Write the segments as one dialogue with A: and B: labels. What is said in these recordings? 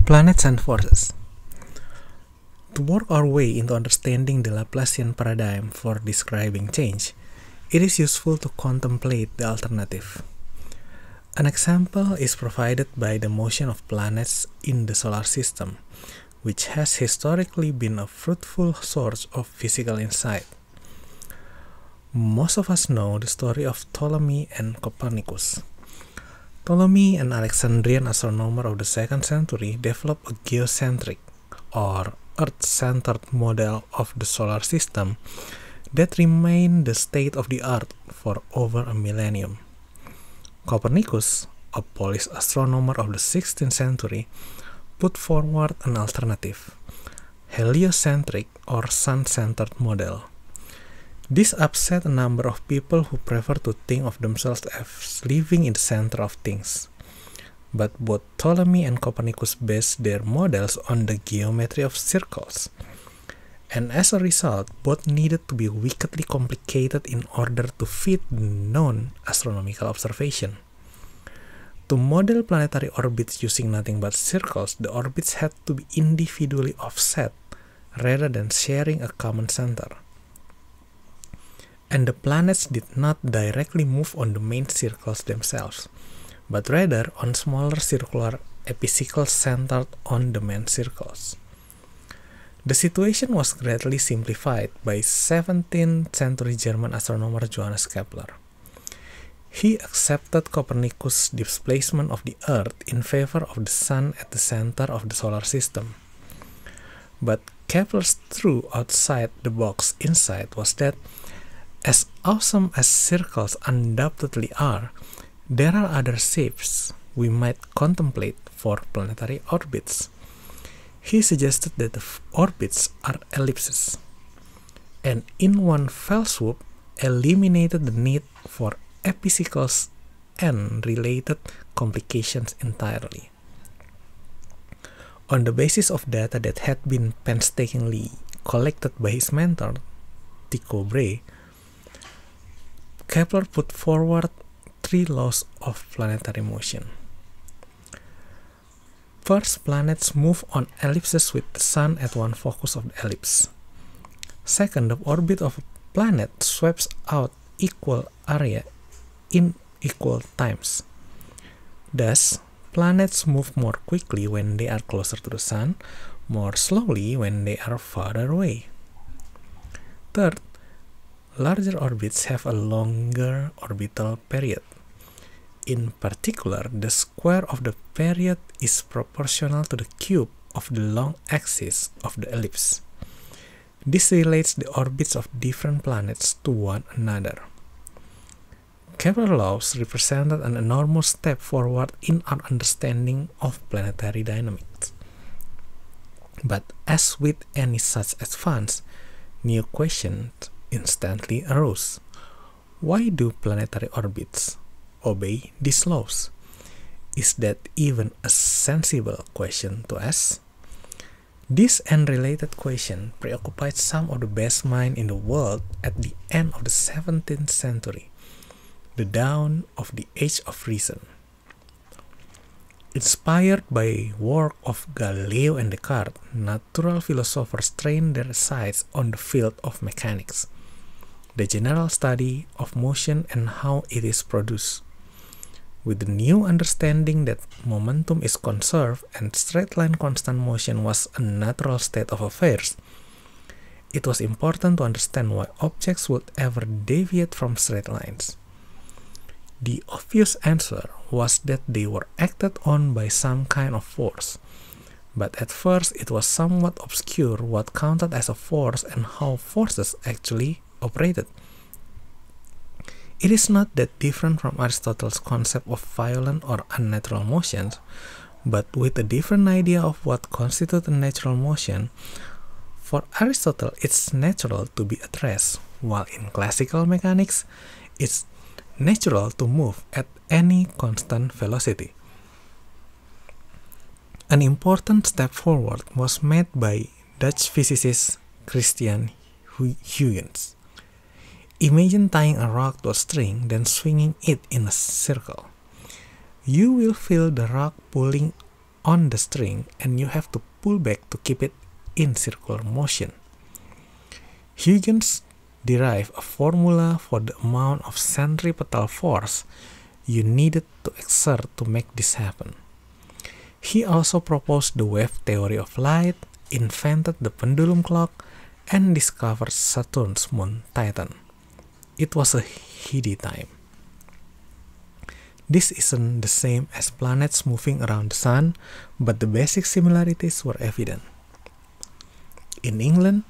A: Planets and forces. To work our way into understanding the Laplacian paradigm for describing change, it is useful to contemplate the alternative. An example is provided by the motion of planets in the solar system, which has historically been a fruitful source of physical insight. Most of us know the story of Ptolemy and Copernicus. Ptolemy, an Alexandrian astronomer of the 2nd century, developed a geocentric, or Earth-centered model of the solar system that remained the state of the art for over a millennium. Copernicus, a Polish astronomer of the 16th century, put forward an alternative, heliocentric or sun-centered model. This upset a number of people who prefer to think of themselves as living in the center of things. But both Ptolemy and Copernicus based their models on the geometry of circles. And as a result, both needed to be wickedly complicated in order to fit known astronomical observation. To model planetary orbits using nothing but circles, the orbits had to be individually offset rather than sharing a common center. And the planets did not directly move on the main circles themselves, but rather on smaller circular epicycles centered on the main circles. The situation was greatly simplified by 17th century German astronomer Johannes Kepler. He accepted Copernicus' displacement of the Earth in favor of the Sun at the center of the solar system. But Kepler's true outside-the-box insight was that, as awesome as circles undoubtedly are, there are other shapes we might contemplate for planetary orbits. He suggested that the orbits are ellipses, and in one fell swoop eliminated the need for epicycles and related complications entirely. On the basis of data that had been painstakingly collected by his mentor, Tycho Brahe, Kepler put forward 3 laws of planetary motion. First, planets move on ellipses with the Sun at one focus of the ellipse. Second, the orbit of a planet sweeps out equal area in equal times. Thus, planets move more quickly when they are closer to the Sun, more slowly when they are farther away. Third, larger orbits have a longer orbital period. In particular, the square of the period is proportional to the cube of the long axis of the ellipse. This relates the orbits of different planets to one another. Kepler's laws represented an enormous step forward in our understanding of planetary dynamics. But as with any such advance, new questions instantly arose. Why do planetary orbits obey these laws? Is that even a sensible question to ask? This and related question preoccupied some of the best minds in the world at the end of the 17th century, the dawn of the Age of Reason. Inspired by work of Galileo and Descartes, natural philosophers trained their sights on the field of mechanics, the general study of motion and how it is produced. With the new understanding that momentum is conserved and straight-line constant motion was a natural state of affairs, it was important to understand why objects would ever deviate from straight lines. The obvious answer was that they were acted on by some kind of force, but at first it was somewhat obscure what counted as a force and how forces actually operated. It is not that different from Aristotle's concept of violent or unnatural motions, but with a different idea of what constitutes a natural motion. For Aristotle, it's natural to be at rest, while in classical mechanics, it's natural to move at any constant velocity. An important step forward was made by Dutch physicist Christian Huygens. Imagine tying a rock to a string, then swinging it in a circle. You will feel the rock pulling on the string and you have to pull back to keep it in circular motion. Huygens derived a formula for the amount of centripetal force you needed to exert to make this happen. He also proposed the wave theory of light, invented the pendulum clock, and discovered Saturn's moon Titan. It was a heady time. This isn't the same as planets moving around the sun, but the basic similarities were evident. In England,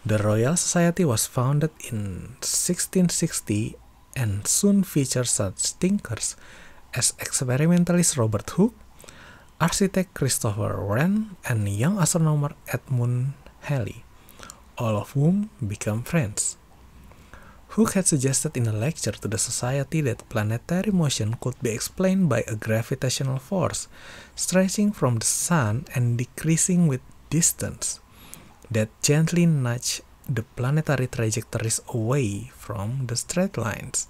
A: the Royal Society was founded in 1660 and soon featured such thinkers as experimentalist Robert Hooke, architect Christopher Wren, and young astronomer Edmund Halley, all of whom became friends. Hooke had suggested in a lecture to the Society that planetary motion could be explained by a gravitational force stretching from the sun and decreasing with distance that gently nudged the planetary trajectories away from the straight lines.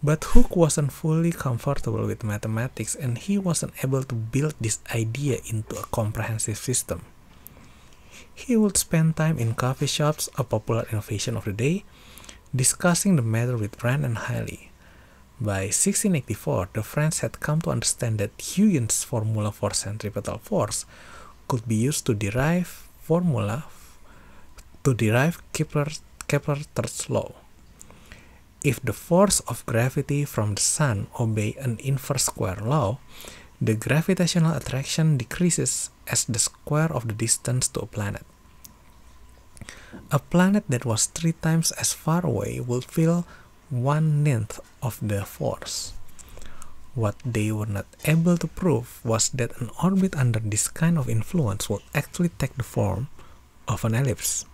A: But Hooke wasn't fully comfortable with mathematics and he wasn't able to build this idea into a comprehensive system. He would spend time in coffee shops, a popular innovation of the day, discussing the matter with Wren and Halley. By 1684, the friends had come to understand that Huygens' formula for centripetal force could be used to derive Kepler's third law. If the force of gravity from the sun obeys an inverse square law, the gravitational attraction decreases as the square of the distance to a planet. A planet that was 3 times as far away would feel 1/9 of the force. What they were not able to prove was that an orbit under this kind of influence would actually take the form of an ellipse.